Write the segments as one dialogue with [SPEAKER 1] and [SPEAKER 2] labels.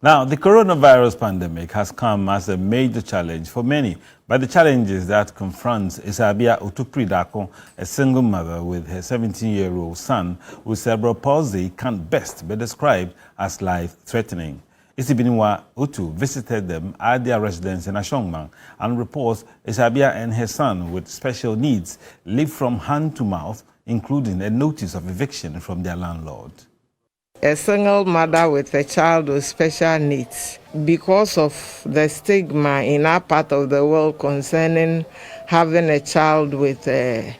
[SPEAKER 1] Now, the coronavirus pandemic has come as a major challenge for many, but the challenges that confronts Asabea Otupridako, a single mother with her 17-year-old son with cerebral palsy, can best be described as life-threatening. Isibiniwa Utu visited them at their residence in Ashongman and reports Asabea and her son with special needs live from hand to mouth, including a notice of eviction from their landlord.
[SPEAKER 2] A single mother with a child with special needs. Because of the stigma in our part of the world concerning having a child with a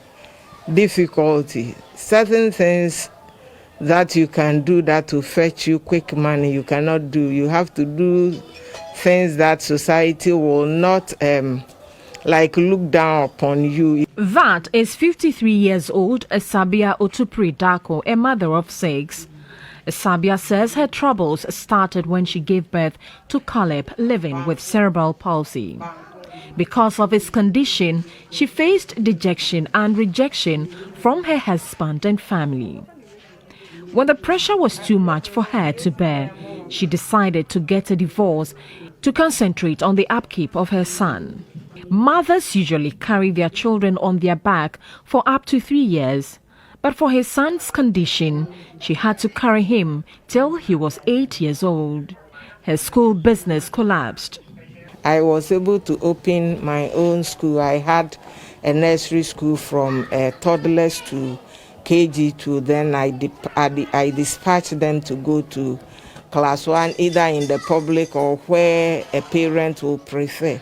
[SPEAKER 2] difficulty, certain things that you can do that to fetch you quick money, you cannot do. You have to do things that society will not look down upon you.
[SPEAKER 3] That is 53 years old Asabea Otupridako, a mother of 6. Asabea says her troubles started when she gave birth to Caleb, living with cerebral palsy. Because of his condition, she faced dejection and rejection from her husband and family. When the pressure was too much for her to bear, she decided to get a divorce to concentrate on the upkeep of her son. Mothers usually carry their children on their back for up to 3 years. But for his son's condition, she had to carry him till he was 8 years old. Her school business collapsed.
[SPEAKER 2] I was able to open my own school. I had a nursery school from toddlers to KG2. Then I dispatched them to go to class 1, either in the public or where a parent will prefer.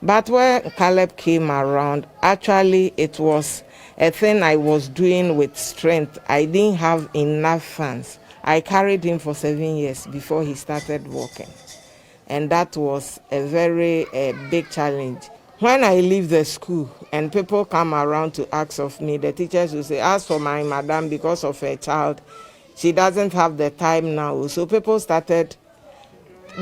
[SPEAKER 2] But when Caleb came around, actually it was a thing I was doing with strength. I didn't have enough funds. I carried him for 7 years before he started walking. And that was a very big challenge. When I leave the school and people come around to ask of me, the teachers will say, as for my madam, because of her child, she doesn't have the time now. So people started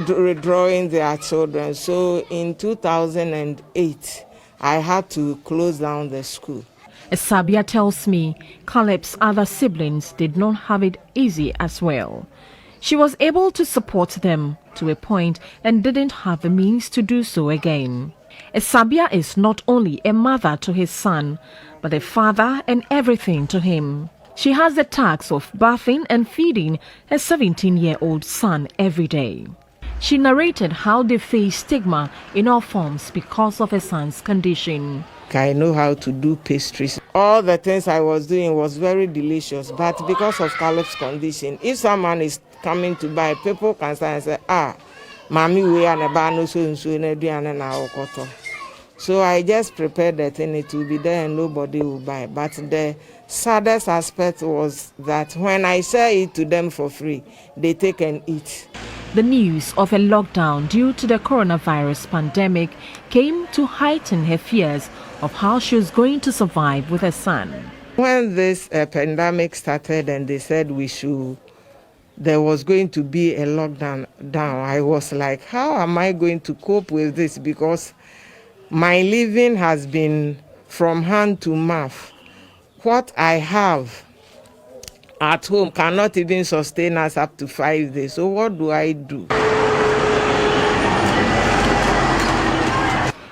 [SPEAKER 2] withdrawing their children. So in 2008, I had to close down the school.
[SPEAKER 3] Asabea tells me Caleb's other siblings did not have it easy as well. She was able to support them to a point and didn't have the means to do so again. Asabea is not only a mother to his son, but a father and everything to him. She has the task of bathing and feeding her 17-year-old son every day. She narrated how they face stigma in all forms because of her son's condition.
[SPEAKER 2] I know how to do pastries. All the things I was doing was very delicious, but because of Caleb's condition, if someone is coming to buy, people can stand and say, Mami, we are no so. So I just prepared the thing, it will be there and nobody will buy. But the saddest aspect was that when I sell it to them for free, they take and eat.
[SPEAKER 3] The news of a lockdown due to the coronavirus pandemic came to heighten her fears of how she was going to survive with her son.
[SPEAKER 2] When this pandemic started and they said there was going to be a lockdown, I was like, how am I going to cope with this? Because my living has been from hand to mouth. What I have at home cannot even sustain us up to 5 days. So what do I do?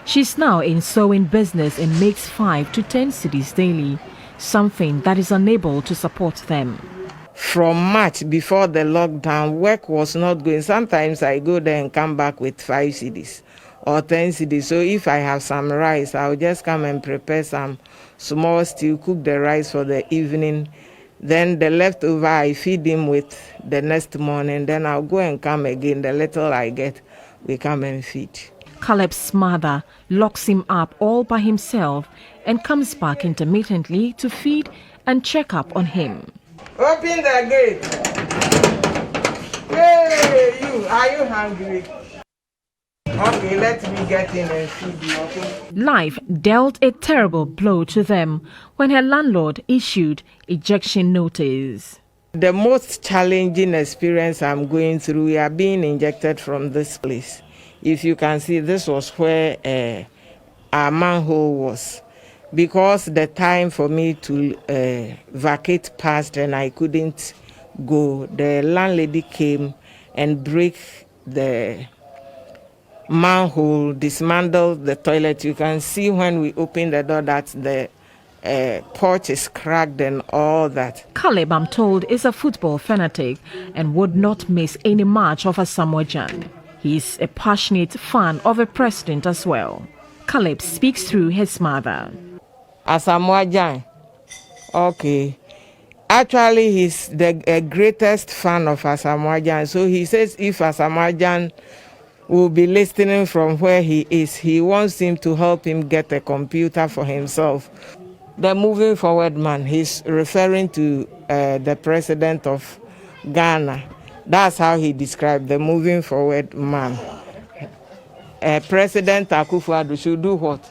[SPEAKER 3] She's now in sewing business and makes 5 to 10 cedis daily, something that is unable to support them.
[SPEAKER 2] From March, before the lockdown, work was not going. Sometimes I go there and come back with 5 cedis or 10 cedis. So if I have some rice, I'll just come and prepare some small stew, cook the rice for the evening. Then the leftover, I feed him with the next morning. Then I'll go and come again. The little I get, we come and feed.
[SPEAKER 3] Caleb's mother locks him up all by himself and comes back intermittently to feed and check up on him.
[SPEAKER 2] Open the gate. Hey, you, are you hungry? Okay, let me get in and feed you, okay?
[SPEAKER 3] Life dealt a terrible blow to them when her landlord issued ejection notice.
[SPEAKER 2] The most challenging experience I'm going through, we are being injected from this place. If you can see, this was where our manhole was. Because the time for me to vacate passed and I couldn't go, the landlady came and break the manhole, dismantled the toilet. You can see when we open the door that the porch is cracked and all that.
[SPEAKER 3] Caleb, I'm told, is a football fanatic and would not miss any match of Asamoah Gyan. He's a passionate fan of the president as well. Caleb speaks through his mother.
[SPEAKER 2] Asamoah Gyan, okay. Actually, he's the greatest fan of Asamoah Gyan. So he says if Asamoah Gyan will be listening from where he is, he wants him to help him get a computer for himself. The moving forward man, he's referring to the president of Ghana. That's how he described the moving forward man. President Akufo-Addo should do what?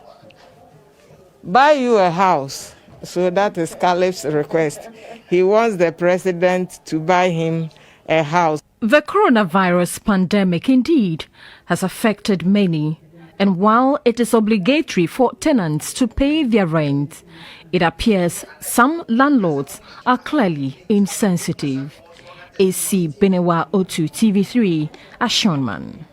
[SPEAKER 2] Buy you a house. So that is Caleb's request. He wants the president to buy him a house.
[SPEAKER 3] The coronavirus pandemic indeed has affected many. And while it is obligatory for tenants to pay their rent, it appears some landlords are clearly insensitive. AC Benewa O2 TV3, Ashonman.